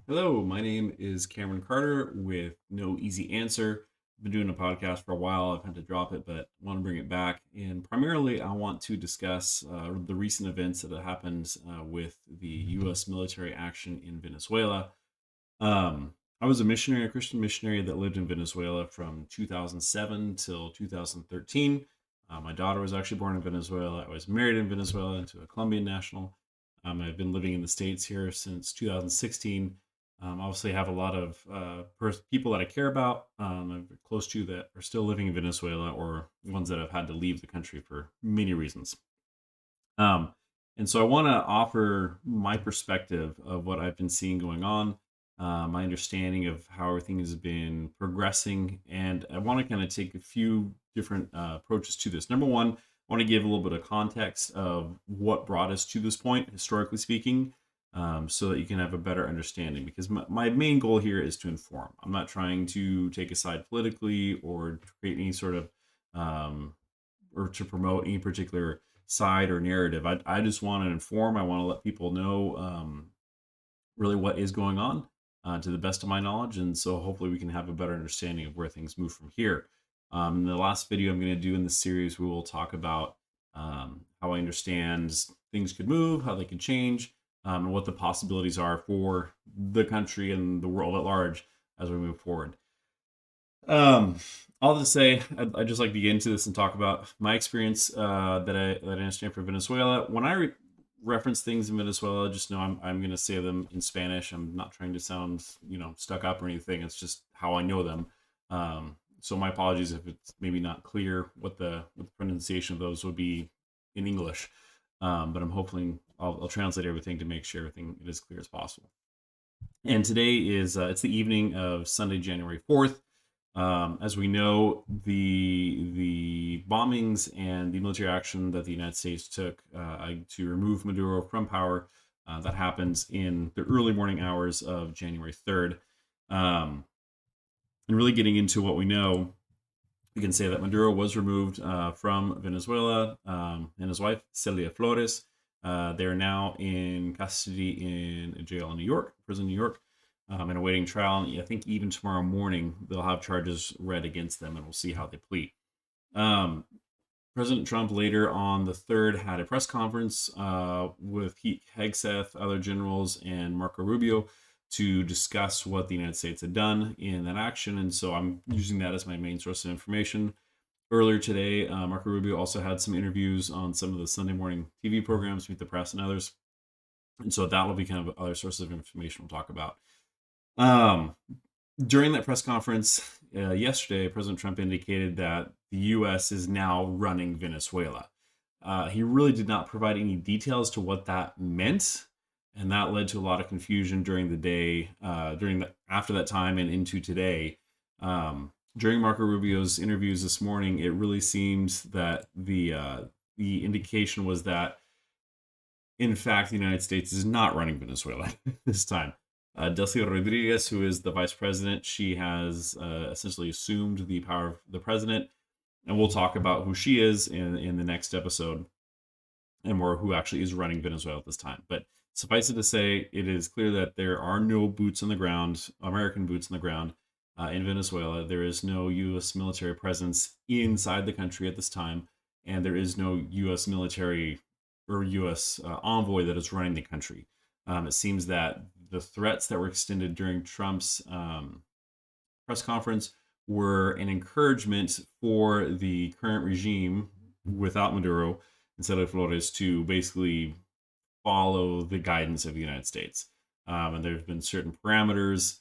Hello, my name is Cameron Carter with No Easy Answer. I've been doing a podcast for a while. I've had to drop it, but I want to bring it back. And primarily, I want to discuss the recent events that have happened with the U.S. military action in Venezuela. I was a missionary, a Christian missionary that lived in Venezuela from 2007 till 2013. My daughter was actually born in Venezuela. I was married in Venezuela to a Colombian national. I've been living in the States here since 2016. Obviously, I have a lot of people that I care about, I'm close to that are still living in Venezuela or ones that have had to leave the country for many reasons. Um, and so I want to offer my perspective of what I've been seeing going on, my understanding of how everything has been progressing. And I want to kind of take a few different approaches to this. Number one, I want to give a little bit of context of what brought us to this point, historically speaking, so that you can have a better understanding. Because my main goal here is to inform. I'm not trying to take a side politically or create any sort of or to promote any particular side or narrative. I just want to inform. I want to let people know really what is going on to the best of my knowledge. And so hopefully we can have a better understanding of where things move from here. In the last video I'm going to do in this series, we will talk about how I understand things could move, how they could change, and what the possibilities are for the country and the world at large as we move forward. Um, I'll just say I'd just like to get into this and talk about my experience that I understand for Venezuela. When I reference things in Venezuela, just know I'm going to say them in Spanish. I'm not trying to sound stuck up or anything. It's just how I know them. So my apologies if it's maybe not clear what the pronunciation of those would be in English. But I'm hoping I'll translate everything to make sure everything is as clear as possible. And today is it's the evening of Sunday, January 4th. As we know, the bombings and the military action that the United States took to remove Maduro from power that happened in the early morning hours of January 3rd. And really getting into what we know, we can say that Maduro was removed from Venezuela and his wife, Celia Flores. They are now in custody in a jail in New York, prison in New York, and awaiting trial. And I think even tomorrow morning they'll have charges read against them, and we'll see how they plead. Um, President Trump later on the 3rd had a press conference with Pete Hegseth, other generals, and Marco Rubio to discuss what the United States had done in that action. And so I'm using that as my main source of information. Earlier today, Marco Rubio also had some interviews on some of the Sunday morning TV programs, Meet the Press and others. And so that will be kind of other sources of information we'll talk about. During that press conference yesterday, President Trump indicated that the U.S. is now running Venezuela. He really did not provide any details to what that meant, and that led to a lot of confusion during the day, after that time and into today. During Marco Rubio's interviews this morning, it really seemed that the indication was that, in fact, the United States is not running Venezuela this time. Delcy Rodriguez, who is the vice president, she has essentially assumed the power of the president, and we'll talk about who she is in the next episode and more who actually is running Venezuela at this time. But suffice it to say, it is clear that there are no boots on the ground, American boots on the ground in Venezuela. There is no U.S. military presence inside the country at this time, and there is no U.S. military or U.S. Envoy that is running the country. It seems that the threats that were extended during Trump's press conference were an encouragement for the current regime without Maduro and Celia Flores to basically follow the guidance of the United States. And there's been certain parameters,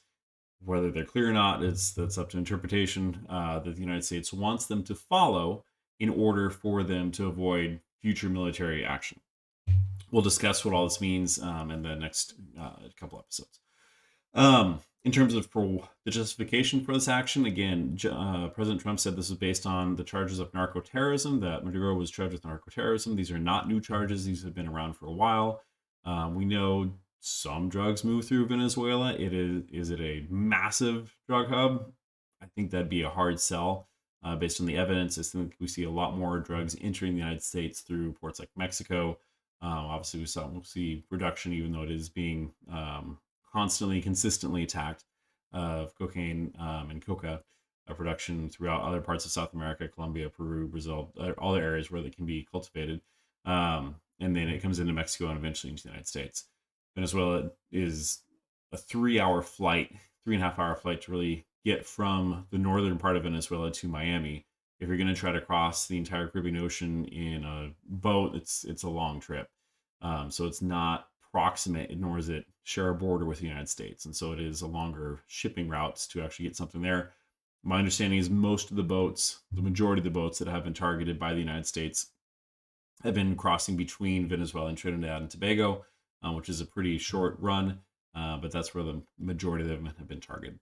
whether they're clear or not, that's up to interpretation, that the United States wants them to follow in order for them to avoid future military action. We'll discuss what all this means in the next couple episodes. In terms of for the justification for this action, again, President Trump said this was based on the charges of narco-terrorism, that Maduro was charged with narco-terrorism. These are not new charges. These have been around for a while. We know some drugs move through Venezuela. Is it a massive drug hub? I think that'd be a hard sell based on the evidence. I think we see a lot more drugs entering the United States through ports like Mexico. Obviously, we'll see reduction, even though it is being constantly, consistently attacked of cocaine and coca production throughout other parts of South America, Colombia, Peru, Brazil, all the areas where they can be cultivated. And then it comes into Mexico and eventually into the United States. Venezuela is a 3 hour flight, 3.5 hour flight to really get from the northern part of Venezuela to Miami. If you're going to try to cross the entire Caribbean Ocean in a boat, it's a long trip. So it's not proximate, nor is it share a border with the United States. And so it is a longer shipping routes to actually get something there. My understanding is most of the boats, the majority of the boats that have been targeted by the United States have been crossing between Venezuela and Trinidad and Tobago, which is a pretty short run, but that's where the majority of them have been targeted.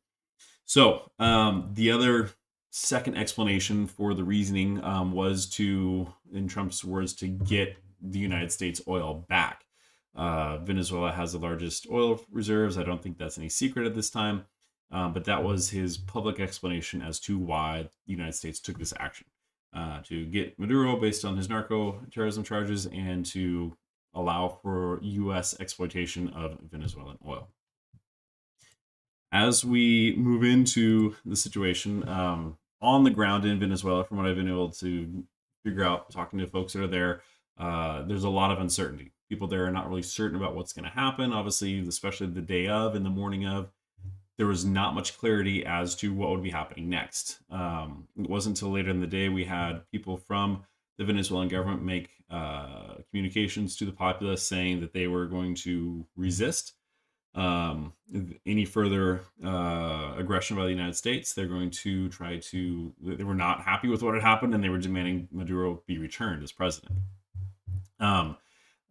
So the other second explanation for the reasoning was to, in Trump's words, to get the United States oil back. Venezuela has the largest oil reserves. I don't think that's any secret at this time, but that was his public explanation as to why the United States took this action. To get Maduro based on his narco terrorism charges and to allow for U.S. exploitation of Venezuelan oil. As we move into the situation on the ground in Venezuela, from what I've been able to figure out talking to folks that are there, there's a lot of uncertainty. People there are not really certain about what's going to happen. Obviously, especially the day of and the morning of, there was not much clarity as to what would be happening next. It wasn't until later in the day we had people from the Venezuelan government make communications to the populace saying that they were going to resist any further aggression by the United States. They're going to try to, they were not happy with what had happened and they were demanding Maduro be returned as president.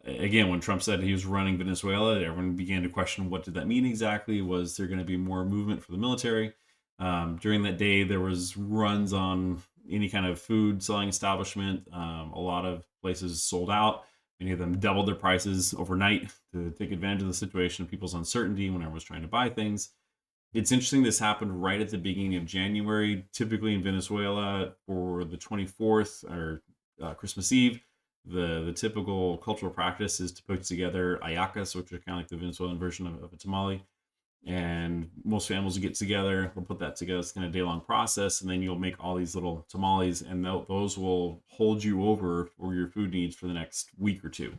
Again, when Trump said he was running Venezuela, everyone began to question what did that mean exactly? Was there going to be more movement for the military? During that day, there was runs on any kind of food selling establishment. A lot of places sold out. Many of them doubled their prices overnight to take advantage of the situation of people's uncertainty when everyone was trying to buy things. It's interesting this happened right at the beginning of January, typically in Venezuela for the 24th or Christmas Eve. The typical cultural practice is to put together hallacas, which are kind of like the Venezuelan version of a tamale. And most families will get together, they'll put that together. It's kind of a day-long process, and then you'll make all these little tamales, and those will hold you over for your food needs for the next week or two.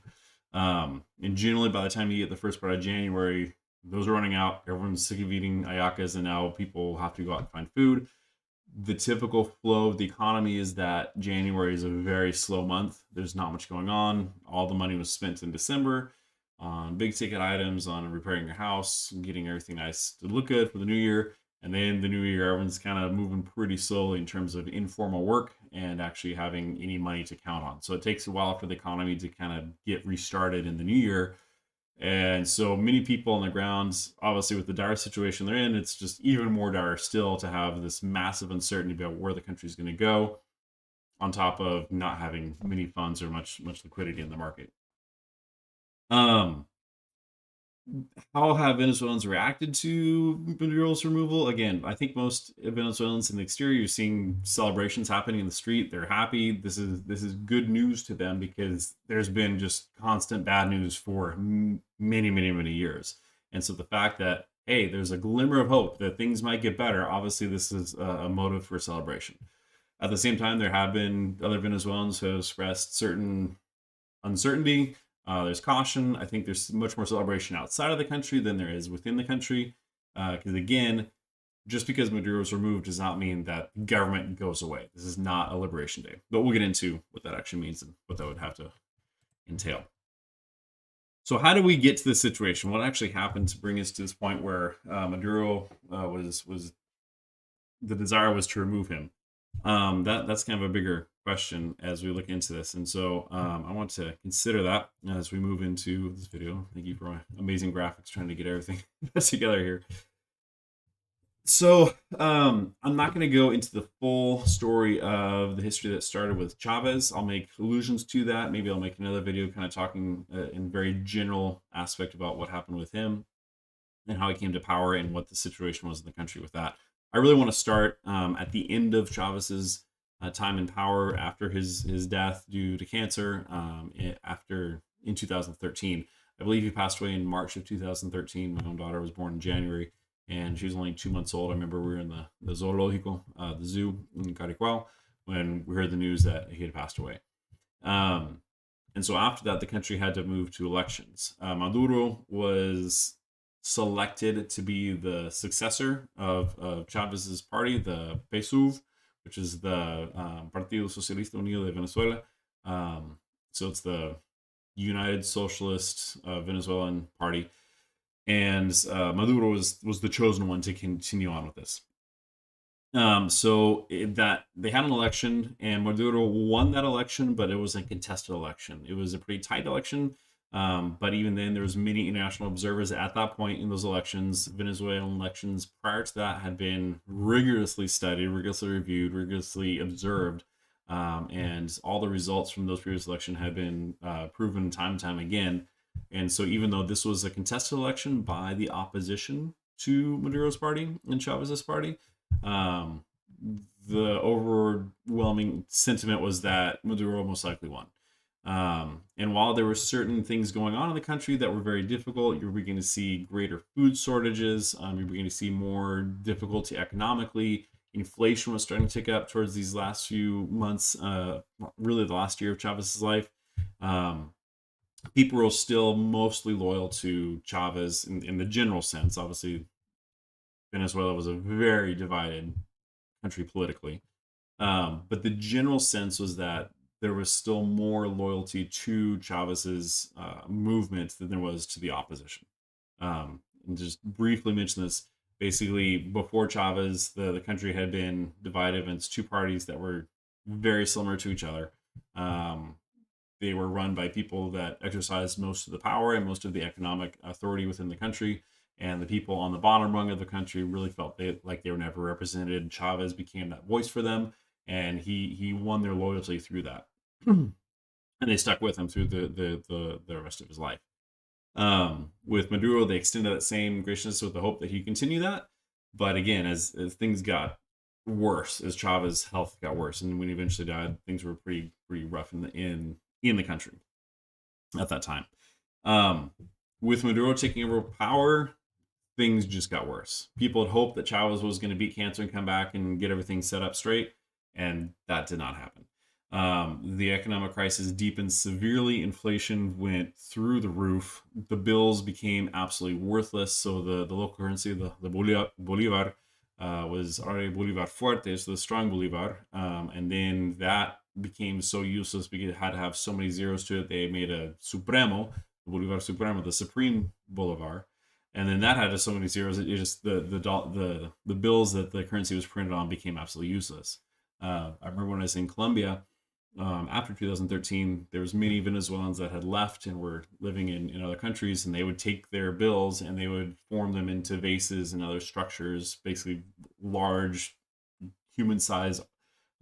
And generally, by the time you get the first part of January, those are running out. Everyone's sick of eating hallacas, and now people have to go out and find food. The typical flow of the economy is that January is a very slow month. There's not much going on. All the money was spent in December on big ticket items, on repairing your house, getting everything nice to look good for the new year. And then the new year, everyone's kind of moving pretty slowly in terms of informal work and actually having any money to count on. So it takes a while for the economy to kind of get restarted in the new year. And so many people on the ground, obviously with the dire situation they're in, it's just even more dire still to have this massive uncertainty about where the country is going to go, on top of not having many funds or much liquidity in the market. How have Venezuelans reacted to Maduro's removal? Again, I think most Venezuelans in the exterior, you're seeing celebrations happening in the street. They're happy. This is good news to them because there's been just constant bad news for many years. And so the fact that, hey, there's a glimmer of hope that things might get better, obviously this is a motive for celebration. At the same time, there have been other Venezuelans who have expressed certain uncertainty. There's caution. I think there's much more celebration outside of the country than there is within the country. Because again, just because Maduro was removed does not mean that government goes away. This is not a liberation day. But we'll get into what that actually means and what that would have to entail. So how do we get to this situation? What actually happened to bring us to this point where Maduro was the desire was to remove him? That's kind of a bigger question as we look into this. And so I want to consider that as we move into this video. Thank you for my amazing graphics trying to get everything together here. So I'm not going to go into the full story of the history that started with Chavez. I'll make allusions to that. Maybe I'll make another video kind of talking in very general aspect about what happened with him and how he came to power and what the situation was in the country with that. I really want to start at the end of Chavez's time in power after his death due to cancer in 2013. I believe he passed away in March of 2013. My own daughter was born in January, and she was only 2 months old. I remember we were in the zoologico, the zoo in Cariquao, when we heard the news that he had passed away. Um, and so after that, the country had to move to elections. Maduro was selected to be the successor of Chavez's party, the PSUV, which is the Partido Socialista Unido de Venezuela. So it's the United Socialist Venezuelan Party, and Maduro was the chosen one to continue on with this. That they had an election, and Maduro won that election, but it was a contested election. It was a pretty tight election. But even then, there was many international observers at that point in those elections. Venezuelan elections prior to that had been rigorously studied, rigorously reviewed, rigorously observed, and all the results from those previous elections had been proven time and time again. And so, even though this was a contested election by the opposition to Maduro's party and Chavez's party, um, the overwhelming sentiment was that Maduro most likely won. And while there were certain things going on in the country that were very difficult, you're beginning to see greater food shortages. You're beginning to see more difficulty economically. Inflation was starting to tick up towards these last few months, really the last year of Chavez's life. People were still mostly loyal to Chavez in the general sense. Obviously, Venezuela was a very divided country politically. But the general sense was that there was still more loyalty to Chavez's movement than there was to the opposition. And just briefly mention this. Basically, before Chavez, the country had been divided against two parties that were very similar to each other. They were run by people that exercised most of the power and most of the economic authority within the country, and the people on the bottom rung of the country really felt like they were never represented. Chavez became that voice for them, and he won their loyalty through that, and they stuck with him through the rest of his life. With Maduro, they extended that same graciousness with the hope that he continue that. But again, as things got worse, as Chavez's health got worse, and when he eventually died, things were pretty rough in the country at that time. With Maduro taking over power, things just got worse. People had hoped that Chavez was going to beat cancer and come back and get everything set up straight, and that did not happen. The economic crisis deepened severely. Inflation went through the roof. The bills became absolutely worthless. So the local currency, the Bolivar, was already Bolivar Fuerte, so the strong Bolivar. And then that became so useless because it had to have so many zeros to it. They made a Supremo, the Bolivar Supremo, the Supreme Bolivar. And then that had so many zeros, it just the bills that the currency was printed on became absolutely useless. I remember when I was in Colombia, after 2013, there was many Venezuelans that had left and were living in other countries, and they would take their bills and they would form them into vases and other structures, basically large human-sized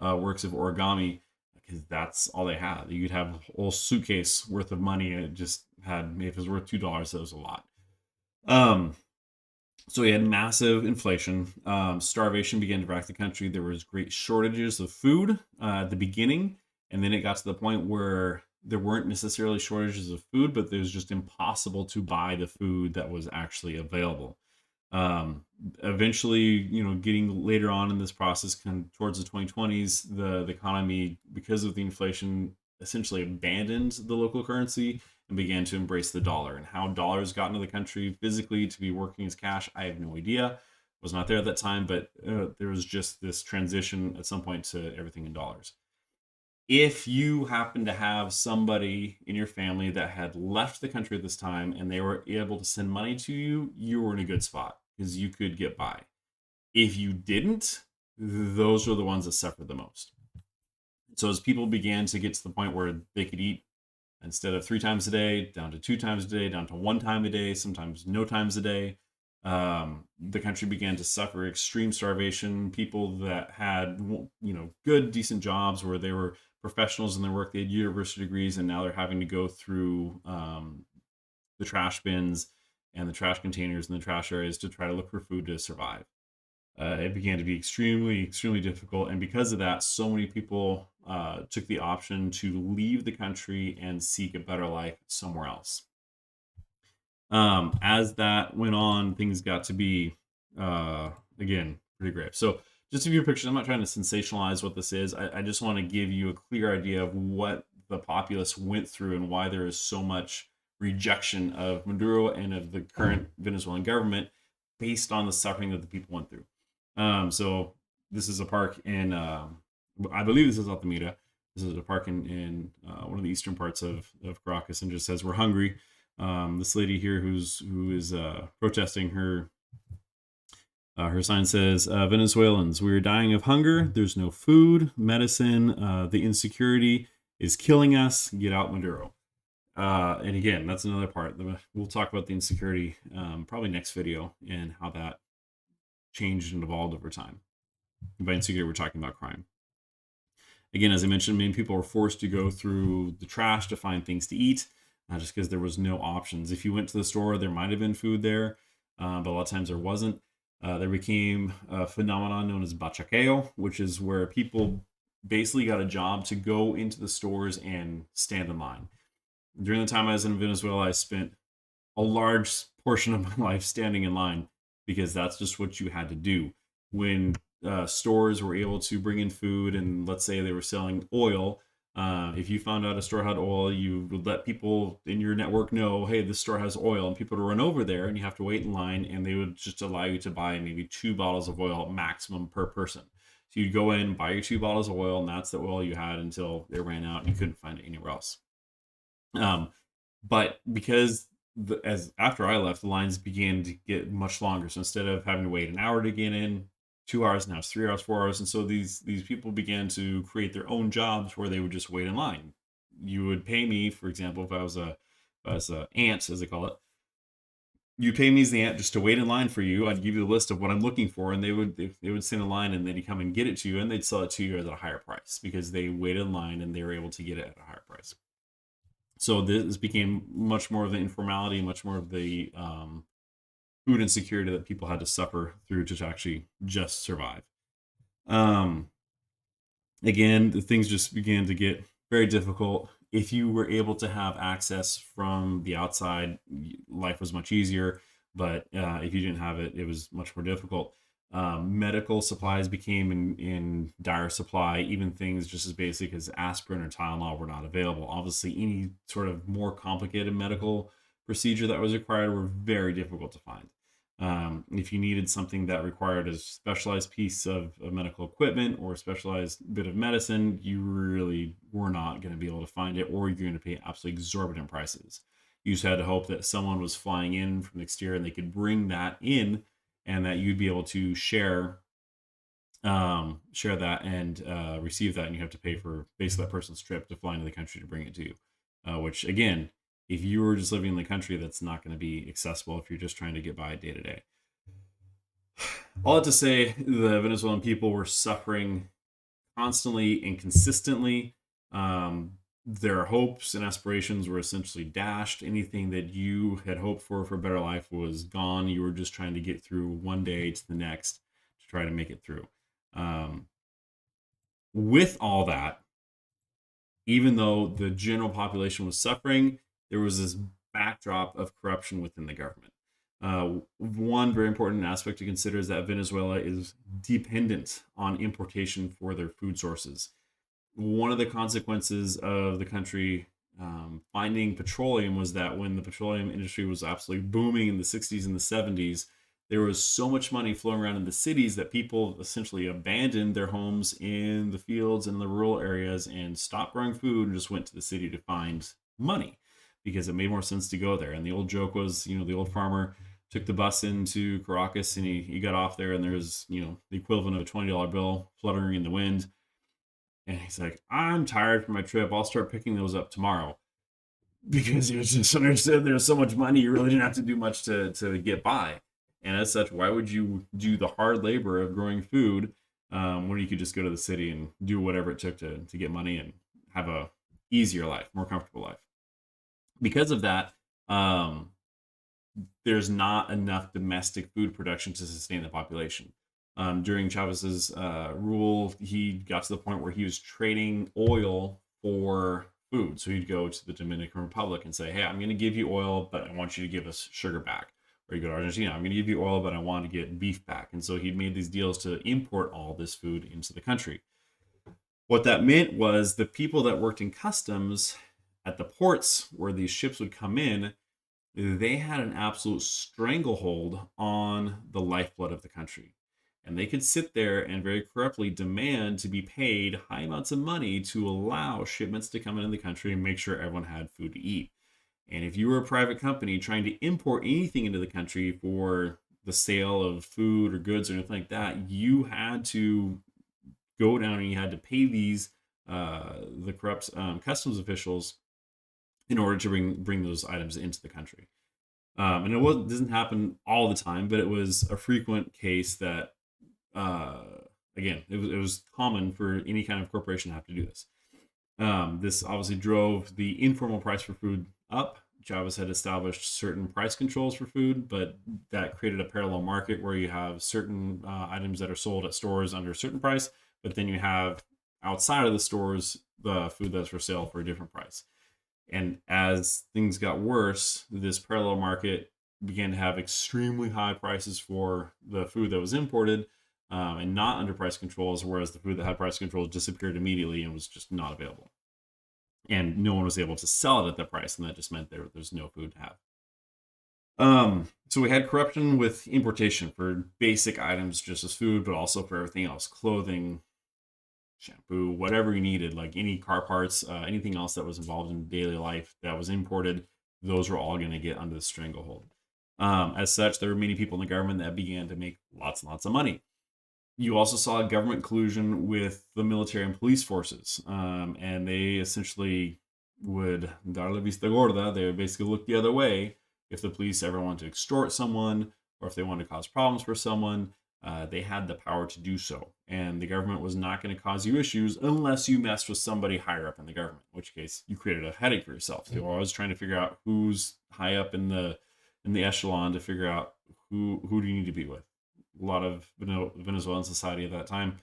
works of origami, because that's all they had. You could have a whole suitcase worth of money, and it just had, if it was worth $2, that was a lot. So we had massive inflation. Starvation began to rack the country. There was great shortages of food at the beginning, and then it got to the point where there weren't necessarily shortages of food, but it was just impossible to buy the food that was actually available. Eventually, getting later on in this process, kind of towards the 2020s, the economy, because of the inflation, essentially abandoned the local currency and began to embrace the dollar. And how dollars got into the country physically to be working as cash, I have no idea. Was not there at that time, but there was just this transition at some point to everything in dollars. If you happen to have somebody in your family that had left the country at this time and they were able to send money to you, you were in a good spot because you could get by. If you didn't, those are the ones that suffered the most. So as people began to get to the point where they could eat, instead of 3 times a day, down to 2 times a day, down to 1 time a day, sometimes no times a day, the country began to suffer extreme starvation. People that had, good, decent jobs where they were professionals in their work, they had university degrees, and now they're having to go through the trash bins and the trash containers and the trash areas to try to look for food to survive. It began to be extremely difficult. And because of that, so many people took the option to leave the country and seek a better life somewhere else. As that went on, things got to be, again, pretty grave. So, just to give you a picture, I'm not trying to sensationalize what this is. I just want to give you a clear idea of what the populace went through and why there is so much rejection of Maduro and of the current Venezuelan government based on the suffering that the people went through. So, this is a park in, I believe this is Altamira. This is a park in one of the eastern parts of Caracas, and just says, "We're hungry." This lady here who is protesting, her sign says, "Venezuelans, we are dying of hunger. There's no food, medicine. The insecurity is killing us. Get out, Maduro." And again, that's another part. We'll talk about the insecurity probably next video and how that changed and evolved over time. And by insecurity, we're talking about crime. Again, as I mentioned, many people were forced to go through the trash to find things to eat, just because there was no options. If you went to the store, there might have been food there, but a lot of times there wasn't. There became a phenomenon known as bachaqueo, which is where people basically got a job to go into the stores and stand in line. During the time I was in Venezuela, I spent a large portion of my life standing in line because that's just what you had to do. When stores were able to bring in food, and let's say they were selling oil, if you found out a store had oil, you would let people in your network know, hey, this store has oil, and people would run over there, and you have to wait in line, and they would just allow you to buy maybe 2 bottles of oil maximum per person. So you'd go in, buy your 2 bottles of oil, and that's the oil you had until it ran out and you couldn't find it anywhere else. But because as after I left, the lines began to get much longer. So instead of having to wait an hour to get in, 2 hours, now it's 3 hours, 4 hours. And so these people began to create their own jobs where they would just wait in line. You would pay me, for example, if I was a ant, as they call it, you pay me as the ant just to wait in line for you. I'd give you the list of what I'm looking for, and they would send a line, and then you come and get it to you, and they'd sell it to you at a higher price because they waited in line and they were able to get it at a higher price. So this became much more of the informality, much more of the food insecurity that people had to suffer through to actually just survive. Um, Again, the things just began to get very difficult. If you were able to have access from the outside, life was much easier. But if you didn't have it, it was much more difficult. Medical supplies became in dire supply. Even things just as basic as aspirin or Tylenol were not available. Obviously, any sort of more complicated medical procedure that was required were very difficult to find. If you needed something that required a specialized piece of medical equipment or a specialized bit of medicine, you really were not going to be able to find it, or you're going to pay absolutely exorbitant prices. You just had to hope that someone was flying in from the exterior and they could bring that in, and that you'd be able to share that and receive that, and you have to pay for basically that person's trip to fly into the country to bring it to you. Which again, if you were just living in the country, that's not going to be accessible if you're just trying to get by day to day. All that to say, the Venezuelan people were suffering constantly and consistently. Their hopes and aspirations were essentially dashed. Anything that you had hoped for a better life was gone. You were just trying to get through one day to the next to try to make it through. With all that, even though the general population was suffering, there was this backdrop of corruption within the government. One very important aspect to consider is that Venezuela is dependent on importation for their food sources. One of the consequences of the country finding petroleum was that when the petroleum industry was absolutely booming in the 60s and the 70s, there was so much money flowing around in the cities that people essentially abandoned their homes in the fields and the rural areas and stopped growing food and just went to the city to find money because it made more sense to go there. And the old joke was, the old farmer took the bus into Caracas and he got off there, and there's, the equivalent of a $20 bill fluttering in the wind. And he's like, I'm tired from my trip. I'll start picking those up tomorrow. Because he was just understood there's so much money, you really didn't have to do much to get by. And as such, why would you do the hard labor of growing food when you could just go to the city and do whatever it took to get money and have a easier life, more comfortable life? Because of that, there's not enough domestic food production to sustain the population. During Chavez's rule, he got to the point where he was trading oil for food. So he'd go to the Dominican Republic and say, hey, I'm going to give you oil, but I want you to give us sugar back. Or you go to Argentina, I'm going to give you oil, but I want to get beef back. And so he made these deals to import all this food into the country. What that meant was the people that worked in customs at the ports where these ships would come in, they had an absolute stranglehold on the lifeblood of the country. And they could sit there and very corruptly demand to be paid high amounts of money to allow shipments to come into the country and make sure everyone had food to eat. And if you were a private company trying to import anything into the country for the sale of food or goods or anything like that, you had to go down and you had to pay these the corrupt customs officials in order to bring those items into the country. And doesn't happen all the time, but it was a frequent case that, again, it was common for any kind of corporation to have to do this. This obviously drove the informal price for food up. Chavez had established certain price controls for food, but that created a parallel market where you have certain items that are sold at stores under a certain price, but then you have outside of the stores the food that's for sale for a different price. And as things got worse, this parallel market began to have extremely high prices for the food that was imported and not under price controls, whereas the food that had price controls disappeared immediately and was just not available. And no one was able to sell it at that price, and that just meant there's no food to have. So we had corruption with importation for basic items, just as food, but also for everything else: clothing, shampoo, whatever you needed, like any car parts, anything else that was involved in daily life that was imported. Those were all going to get under the stranglehold. As such, there were many people in the government that began to make lots and lots of money. You also saw government collusion with the military and police forces, and they essentially would darle vista gorda. They would basically look the other way if the police ever wanted to extort someone or if they wanted to cause problems for someone. They had the power to do so, and the government was not going to cause you issues unless you messed with somebody higher up in the government, in which case you created a headache for yourself. So you're always trying to figure out who's high up in the echelon to figure out who do you need to be with. A lot of Venezuelan society at that time,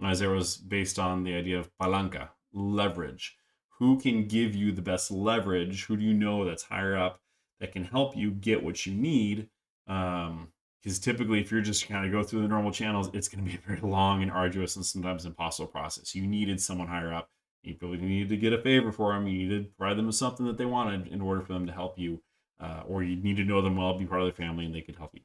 as there was based on the idea of palanca, leverage. Who can give you the best leverage? Who do you know that's higher up that can help you get what you need? Because typically, if you're just kind of go through the normal channels, it's going to be a very long and arduous and sometimes impossible process. You needed someone higher up. You probably needed to get a favor for them. You needed to provide them with something that they wanted in order for them to help you. Or you need to know them well, be part of their family, and they could help you.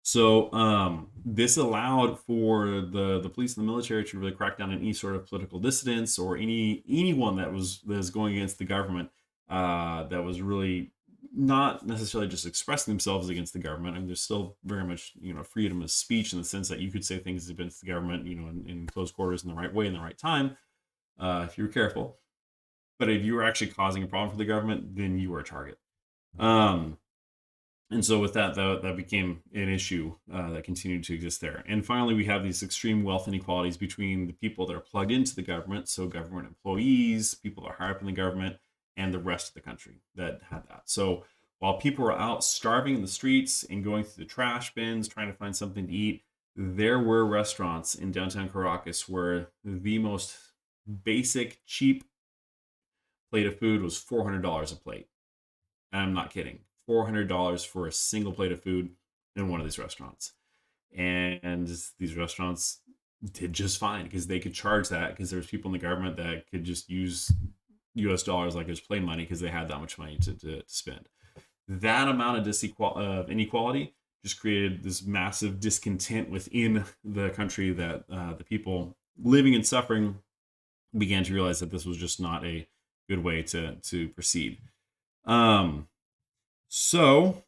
So this allowed for the police and the military to really crack down on any sort of political dissidents or anyone that was going against the government that was really not necessarily just expressing themselves against the government. I mean, there's still very much freedom of speech in the sense that you could say things against the government in close quarters in the right way in the right time if you were careful. But if you were actually causing a problem for the government, then you were a target. And so with that became an issue that continued to exist there. And finally, we have these extreme wealth inequalities between the people that are plugged into the government, so government employees, people that are higher up in the government, and the rest of the country that had that. So while people were out starving in the streets and going through the trash bins, trying to find something to eat, there were restaurants in downtown Caracas where the most basic, cheap plate of food was $400 a plate. And I'm not kidding. $400 for a single plate of food in one of these restaurants. And these restaurants did just fine because they could charge that because there's people in the government that could just use US dollars like it was plain money because they had that much money to spend. That amount of inequality just created this massive discontent within the country that the people living and suffering began to realize that this was just not a good way to proceed. So,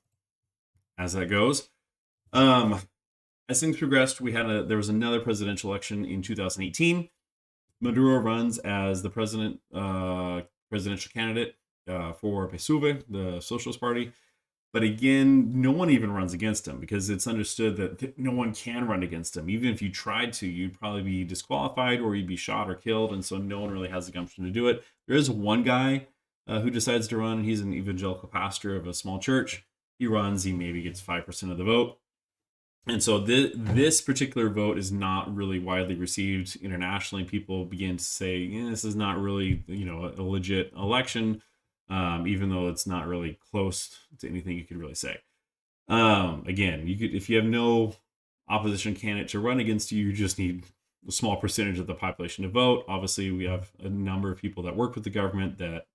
as that goes, as things progressed, there was another presidential election in 2018. Maduro runs as the presidential candidate for PSUV, the Socialist Party. But again, no one even runs against him because it's understood that no one can run against him. Even if you tried to, you'd probably be disqualified or you'd be shot or killed. And so no one really has the gumption to do it. There is one guy who decides to run. He's an evangelical pastor of a small church. He runs. He maybe gets 5% of the vote. And so this particular vote is not really widely received internationally. People begin to say, this is not really, a legit election, even though it's not really close to anything you could really say. Again, you could, if you have no opposition candidate to run against you, you just need a small percentage of the population to vote. Obviously, we have a number of people that work with the government that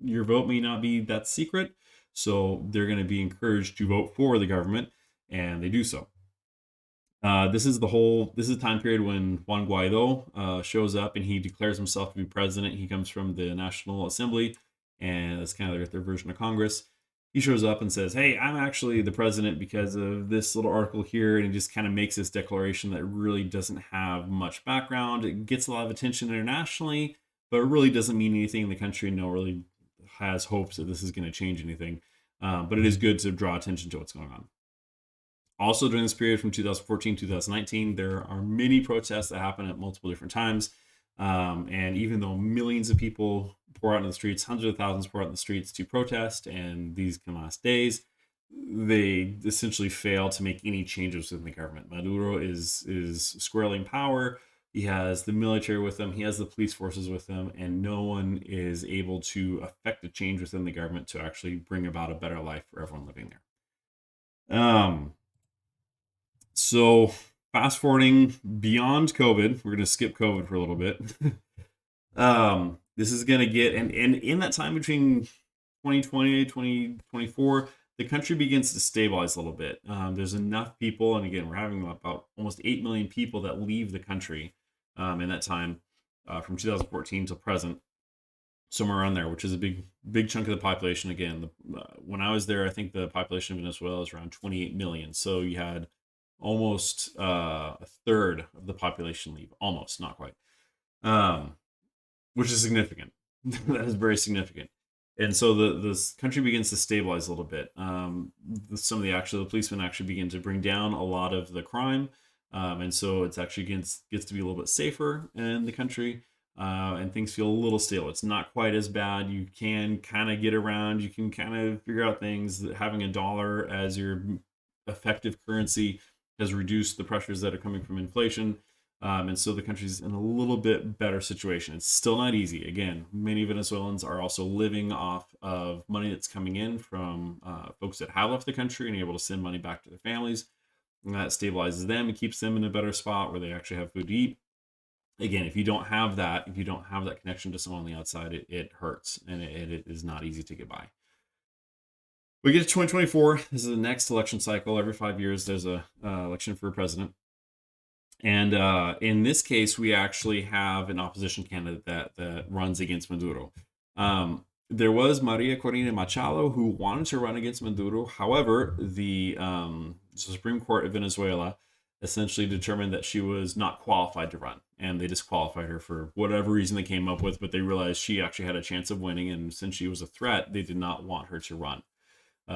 your vote may not be that secret, so they're going to be encouraged to vote for the government, and they do so. This is the time period when Juan Guaido shows up and he declares himself to be president. He comes from the National Assembly, and it's kind of like their version of Congress. He shows up and says, "Hey, I'm actually the president because of this little article here," and he just kind of makes this declaration that really doesn't have much background. It gets a lot of attention internationally, but it really doesn't mean anything in the country. No one really has hopes that this is going to change anything. But it is good to draw attention to what's going on. Also, during this period from 2014 to 2019, there are many protests that happen at multiple different times. And even though millions of people pour out in the streets, hundreds of thousands pour out in the streets to protest, and these can last days, they essentially fail to make any changes within the government. Maduro is squarely in power. He has the military with him. He has the police forces with him, and no one is able to affect a change within the government to actually bring about a better life for everyone living there. So fast forwarding beyond COVID, we're going to skip COVID for a little bit. This is going to get, and in that time between 2020, 2024, the country begins to stabilize a little bit. There's enough people, and again, we're having about almost 8 million people that leave the country in that time from 2014 till present, somewhere around there, which is a big chunk of the population. Again, when I was there, I think the population of Venezuela is around 28 million. So you had almost a third of the population leave, almost, not quite, which is significant. That is very significant. And so the country begins to stabilize a little bit. Some of the policemen actually begin to bring down a lot of the crime, and so it's actually gets to be a little bit safer in the country, and things feel a little stable. It's not quite as bad. You can kind of get around. You can kind of figure out things. Having a dollar as your effective currency has reduced the pressures that are coming from inflation. And so the country's in a little bit better situation. It's still not easy. Again, many Venezuelans are also living off of money that's coming in from folks that have left the country and able to send money back to their families. And that stabilizes them and keeps them in a better spot where they actually have food to eat. Again, if you don't have that connection to someone on the outside, it hurts, and it is not easy to get by. We get to 2024. This is the next election cycle. Every 5 years, there's a election for a president. And in this case, we actually have an opposition candidate that runs against Maduro. There was Maria Corina Machado who wanted to run against Maduro. However, the Supreme Court of Venezuela essentially determined that she was not qualified to run, and they disqualified her for whatever reason they came up with, but they realized she actually had a chance of winning, and since she was a threat, they did not want her to run.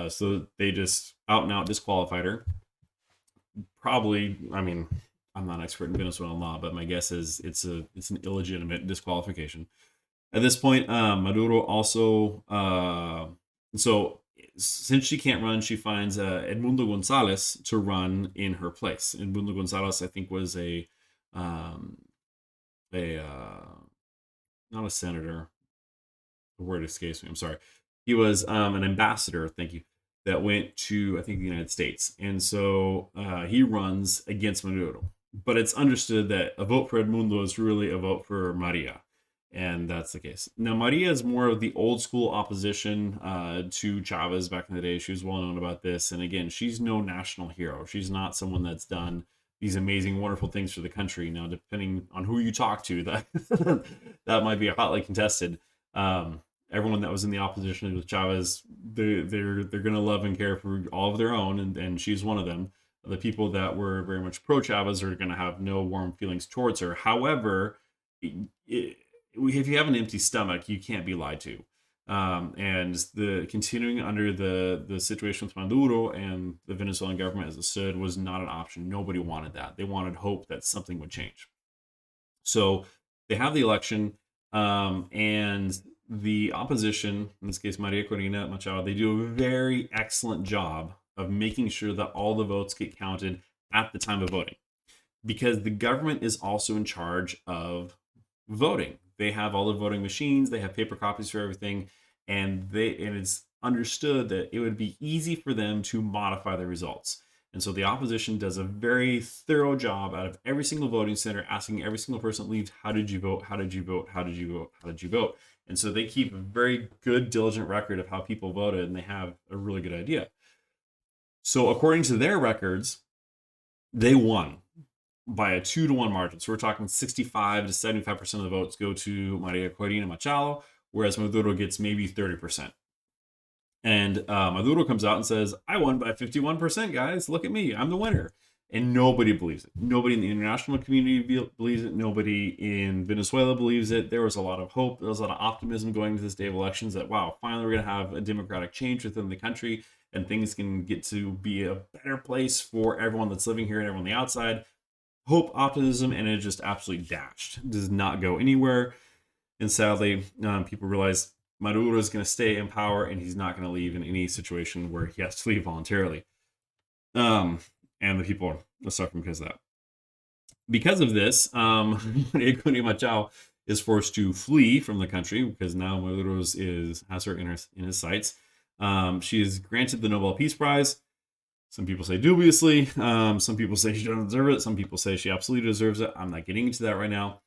So they just out and out disqualified her. Probably, I mean, I'm not an expert in Venezuelan law, but my guess is it's an illegitimate disqualification. At this point, Maduro also, so since she can't run, she finds Edmundo Gonzalez to run in her place. Edmundo Gonzalez, I think, was a not a senator. The word escapes me. I'm sorry. He was an ambassador. Thank you. That went to, I think, the United States, and so he runs against Maduro. But it's understood that a vote for Edmundo is really a vote for Maria, and that's the case. Now, Maria is more of the old school opposition to Chavez back in the day. She was well known about this, and again, she's no national hero. She's not someone that's done these amazing, wonderful things for the country. Now, depending on who you talk to, that that might be hotly contested. Everyone that was in the opposition with Chavez, they're gonna love and care for all of their own, and she's one of them. The people that were very much pro Chavez are gonna have no warm feelings towards her. However, if you have an empty stomach, you can't be lied to. And the continuing under the situation with Maduro and the Venezuelan government as it stood was not an option. Nobody wanted that. They wanted hope that something would change. So they have the election, and the opposition, in this case Maria Corina Machado, they do a very excellent job of making sure that all the votes get counted at the time of voting, because the government is also in charge of voting. They have all the voting machines, they have paper copies for everything, and it's understood that it would be easy for them to modify the results. And so the opposition does a very thorough job out of every single voting center, asking every single person that leaves, how did you vote? How did you vote? How did you vote? How did you vote? And so they keep a very good, diligent record of how people voted, and they have a really good idea. So according to their records, they won by a 2-1 margin. So we're talking 65 to 75% of the votes go to Maria Corina Machado, whereas Maduro gets maybe 30%. And Maduro comes out and says, I won by 51%, guys. Look at me. I'm the winner. And nobody believes it. Nobody in the international community believes it. Nobody in Venezuela believes it. There was a lot of hope. There was a lot of optimism going into this day of elections that, wow, finally we're going to have a democratic change within the country and things can get to be a better place for everyone that's living here and everyone on the outside. Hope, optimism, and it just absolutely dashed. It does not go anywhere. And sadly, people realize Maduro is going to stay in power and he's not going to leave in any situation where he has to leave voluntarily. And the people are suffering because of that. Because of this, Maria Corina Machado is forced to flee from the country because now Maduro has her in his sights. She is granted the Nobel Peace Prize. Some people say dubiously. Some people say she doesn't deserve it. Some people say she absolutely deserves it. I'm not getting into that right now.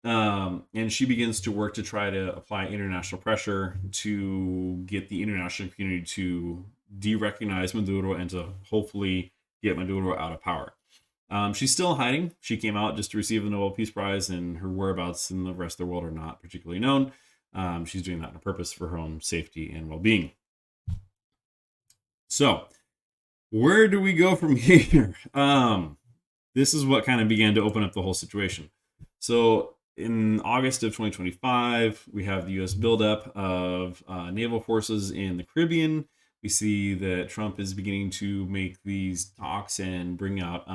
And she begins to work to try to apply international pressure to get the international community to de-recognize Maduro and to hopefully get Maduro out of power. She's still hiding. She came out just to receive the Nobel Peace Prize, and her whereabouts in the rest of the world are not particularly known. She's doing that on purpose for her own safety and well-being. So, where do we go from here? This is what kind of began to open up the whole situation. So, in August of 2025, we have the U.S. buildup of naval forces in the Caribbean. We see that Trump is beginning to make these talks and bring out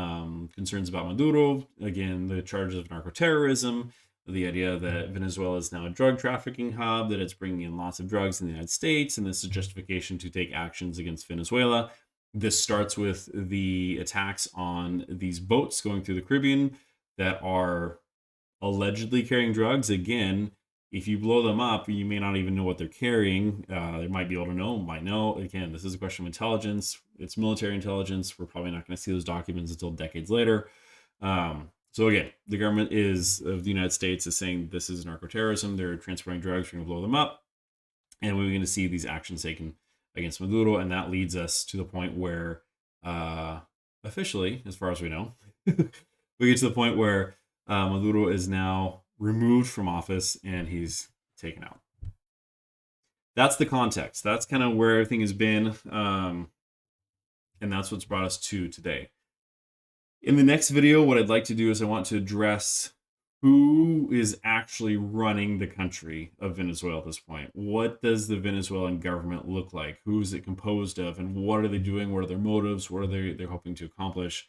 concerns about Maduro. Again, the charges of narco-terrorism, the idea that Venezuela is now a drug trafficking hub, that it's bringing in lots of drugs in the United States, and this is justification to take actions against Venezuela. This starts with the attacks on these boats going through the Caribbean that are allegedly carrying drugs. Again, if you blow them up, you may not even know what they're carrying. They might be able to know, might know. Again, this is a question of intelligence. It's military intelligence. We're probably not going to see those documents until decades later. So again, the government of the United States is saying this is narco-terrorism. They're transporting drugs. We're going to blow them up. And we're going to see these actions taken against Maduro. And that leads us to the point where, officially, as far as we know, we get to the point where Maduro is now removed from office and he's taken out. That's the context. That's kind of where everything has been. And that's what's brought us to today. In the next video, what I'd like to do is I want to address who is actually running the country of Venezuela at this point. What does the Venezuelan government look like? Who is it composed of? And what are they doing? What are their motives? What are they're hoping to accomplish?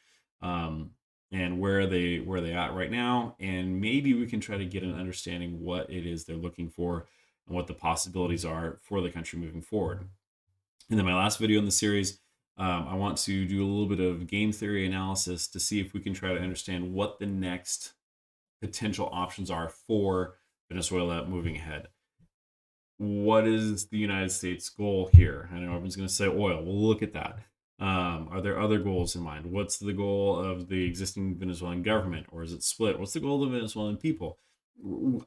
And where are they at right now? And maybe we can try to get an understanding what it is they're looking for and what the possibilities are for the country moving forward. And then my last video in the series, I want to do a little bit of game theory analysis to see if we can try to understand what the next potential options are for Venezuela moving ahead. What is the United States goal here? I know everyone's going to say oil. We'll look at that. Are there other goals in mind? What's the goal of the existing Venezuelan government, or is it split? What's the goal of the Venezuelan people?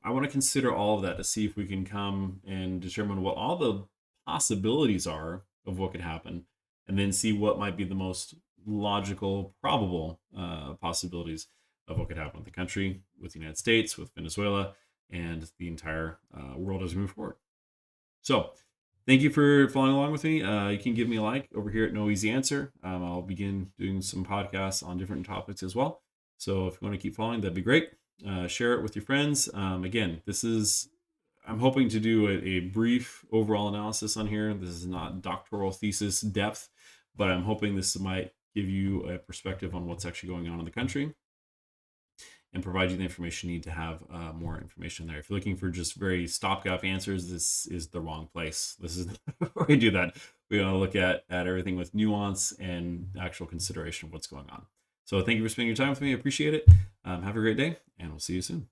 I want to consider all of that to see if we can come and determine what all the possibilities are of what could happen, and then see what might be the most logical, probable possibilities of what could happen with the country, with the United States, with Venezuela, and the entire world as we move forward. So, thank you for following along with me. You can give me a like over here at No Easy Answer. I'll begin doing some podcasts on different topics as well. So if you want to keep following, that'd be great. Share it with your friends. Again, I'm hoping to do a brief overall analysis on here. This is not doctoral thesis depth, but I'm hoping this might give you a perspective on what's actually going on in the country and provide you the information you need to have more information there. If you're looking for just very stopgap answers, this is the wrong place. This is where we do that. We want to look at everything with nuance and actual consideration of what's going on. So thank you for spending your time with me. I appreciate it. Have a great day, and we'll see you soon.